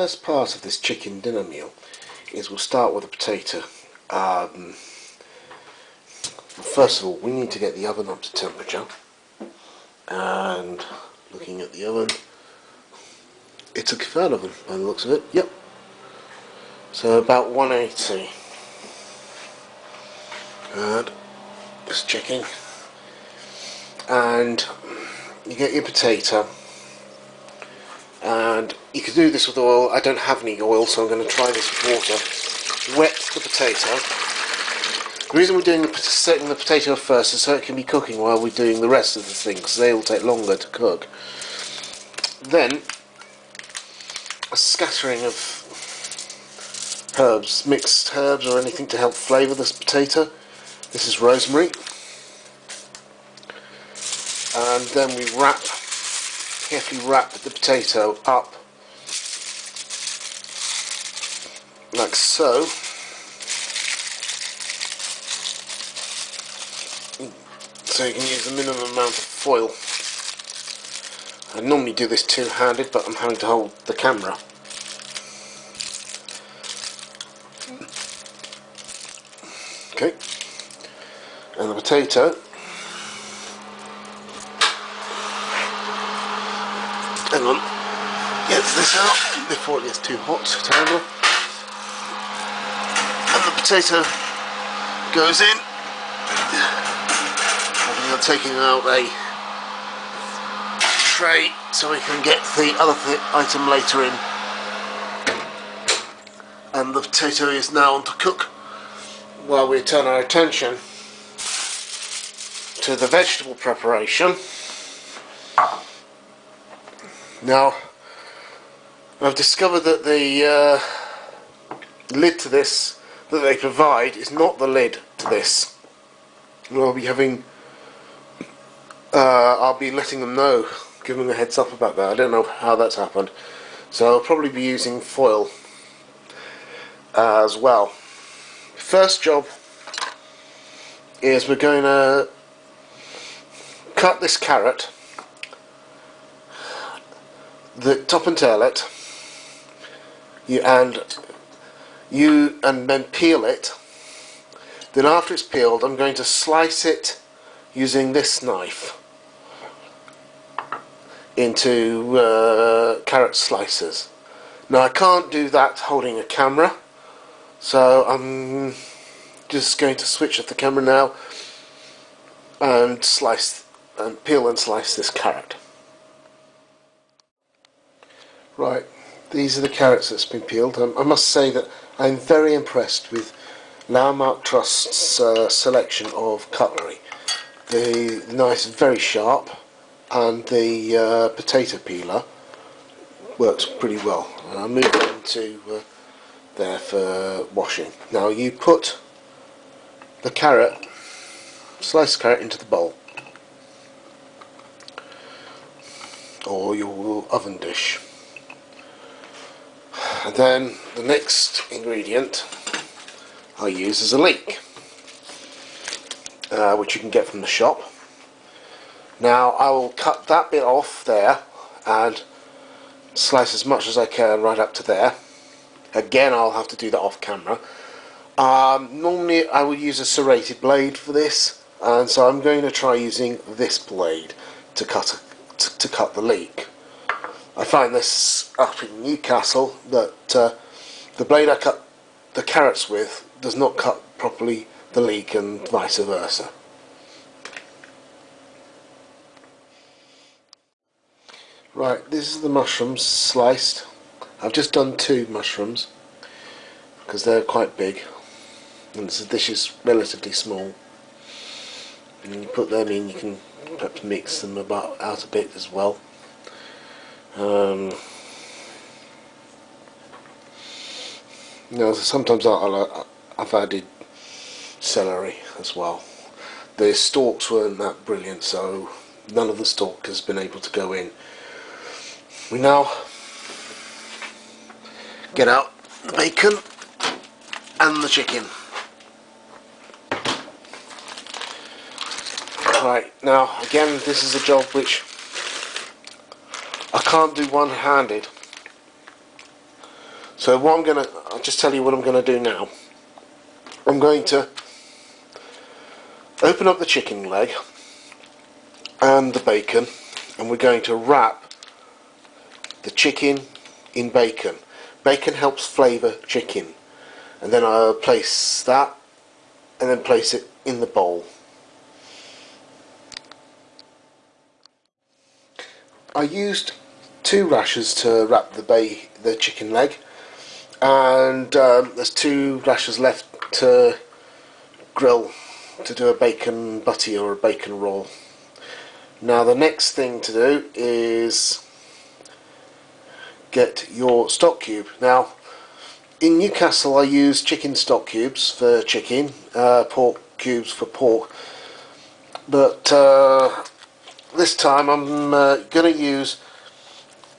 first part of this chicken dinner meal is we'll start with a potato. First of all, we need to get the oven up to temperature, and looking at the oven, it's a fan oven by the looks of it. Yep. So about 180. And just checking. And you get your potato, and you can do this with oil. I don't have any oil, so I'm going to try this with water. Wet the potato. The reason we're setting the potato first is so it can be cooking while we're doing the rest of the things, because they will take longer to cook. Then a scattering of herbs, mixed herbs or anything to help flavour this potato. This is rosemary. And then we carefully wrap the potato up like so. So you can use a minimum amount of foil. I normally do this two-handed, but I'm having to hold the camera. Okay. And the potato. Hang on, get this out before it gets too hot, terrible. And the potato goes in. And I'm taking out a tray so we can get the other item later in. And the potato is now on to cook while we turn our attention to the vegetable preparation. Now, I've discovered that the lid to this that they provide is not the lid to this. We'll be having, I'll be letting them know, giving them a heads up about that. I don't know how that's happened, so I'll probably be using foil as well. First job is we're going to cut this carrot, the top and tail it, and then peel it. Then after it's peeled, I'm going to slice it using this knife into carrot slices. Now I can't do that holding a camera, so I'm just going to switch off the camera now and peel and slice this carrot. Right, these are the carrots that's been peeled. I must say that I'm very impressed with Landmark Trust's selection of cutlery. The knife is very sharp, and the potato peeler works pretty well. I'll move it into there for washing. Now you put the sliced carrot into the bowl, or your oven dish. And then the next ingredient I use is a leek, which you can get from the shop. Now I will cut that bit off there and slice as much as I can right up to there. Again, I'll have to do that off camera. Normally I would use a serrated blade for this, and so I'm going to try using this blade to cut the leek. I find this up in Newcastle that the blade I cut the carrots with does not cut properly the leek, and vice versa. Right, this is the mushrooms sliced. I've just done 2 mushrooms because they're quite big, and this dish is relatively small. And you put them in, you can perhaps mix them out a bit as well. Sometimes I've added celery as well. The stalks weren't that brilliant, so none of the stalk has been able to go in. We now get out the bacon and the chicken. Right, now again, this is a job which I can't do one-handed. So I'll just tell you what I'm going to do now. I'm going to open up the chicken leg and the bacon, and we're going to wrap the chicken in bacon. Bacon helps flavour chicken, and then I'll place that and then place it in the bowl. I used 2 rashers to wrap the chicken leg, and there's 2 rashers left to grill to do a bacon butty or a bacon roll. Now the next thing to do is get your stock cube. Now in Newcastle I use chicken stock cubes for chicken, pork cubes for pork, but this time I'm going to use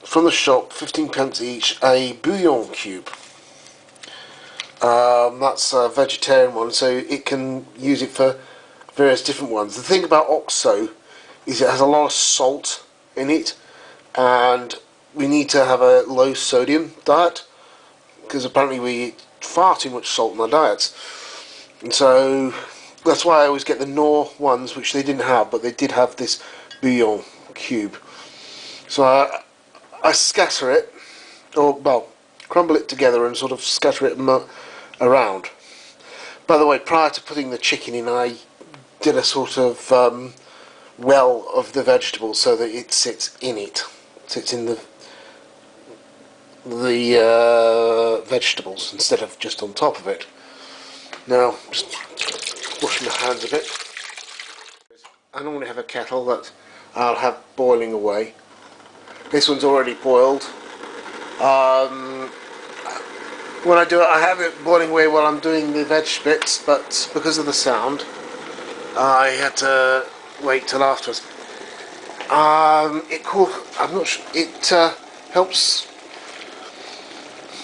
from the shop 15p each a bouillon cube. That's a vegetarian one, so it can use it for various different ones. The thing about OXO is it has a lot of salt in it, and we need to have a low sodium diet because apparently we eat far too much salt in our diets, and so that's why I always get the Knorr ones, which they didn't have, but they did have this bouillon cube. So I scatter it, or well, crumble it together and sort of scatter it around. By the way, prior to putting the chicken in, I did a sort of well of the vegetables so that it sits in the vegetables instead of just on top of it. Now, just wash my hands a bit. I normally have a kettle that I'll have boiling away. This one's already boiled. When I do it, I have it boiling away while I'm doing the veg bits, but because of the sound, I had to wait till afterwards. I'm not sure. It helps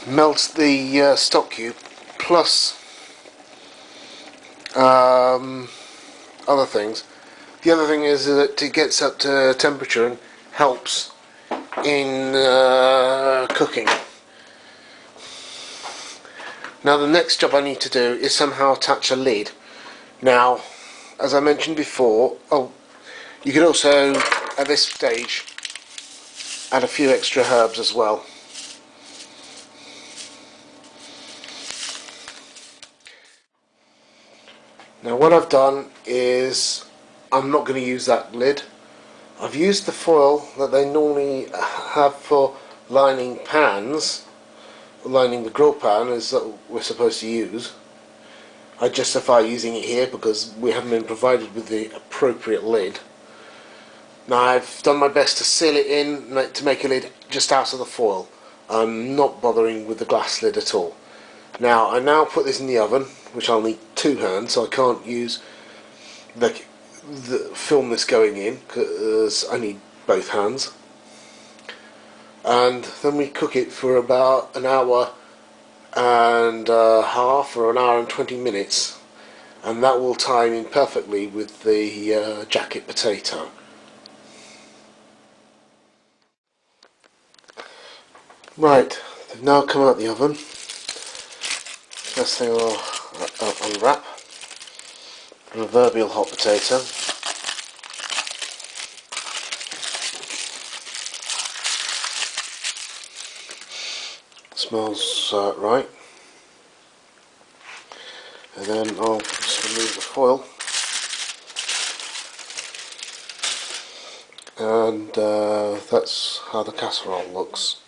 melt the stock cube, plus other things. The other thing is that it gets up to temperature and helps in cooking. Now the next job I need to do is somehow attach a lid. Now, as I mentioned before, you could also at this stage add a few extra herbs as well. Now what I've done is I'm not going to use that lid. I've used the foil that they normally have for lining pans, lining the grill pan, as that we're supposed to use. I justify using it here because we haven't been provided with the appropriate lid. Now I've done my best to seal it in, to make a lid just out of the foil. I'm not bothering with the glass lid at all. Now I put this in the oven, which I'll need 2 hands, so I can't use the film this going in because I need both hands. And then we cook it for about an hour and a half, or an hour and 20 minutes, and that will time in perfectly with the jacket potato. Right, they've now come out the oven. First thing I'll unwrap, proverbial hot potato. Smells right. And then I'll just remove the foil, and that's how the casserole looks.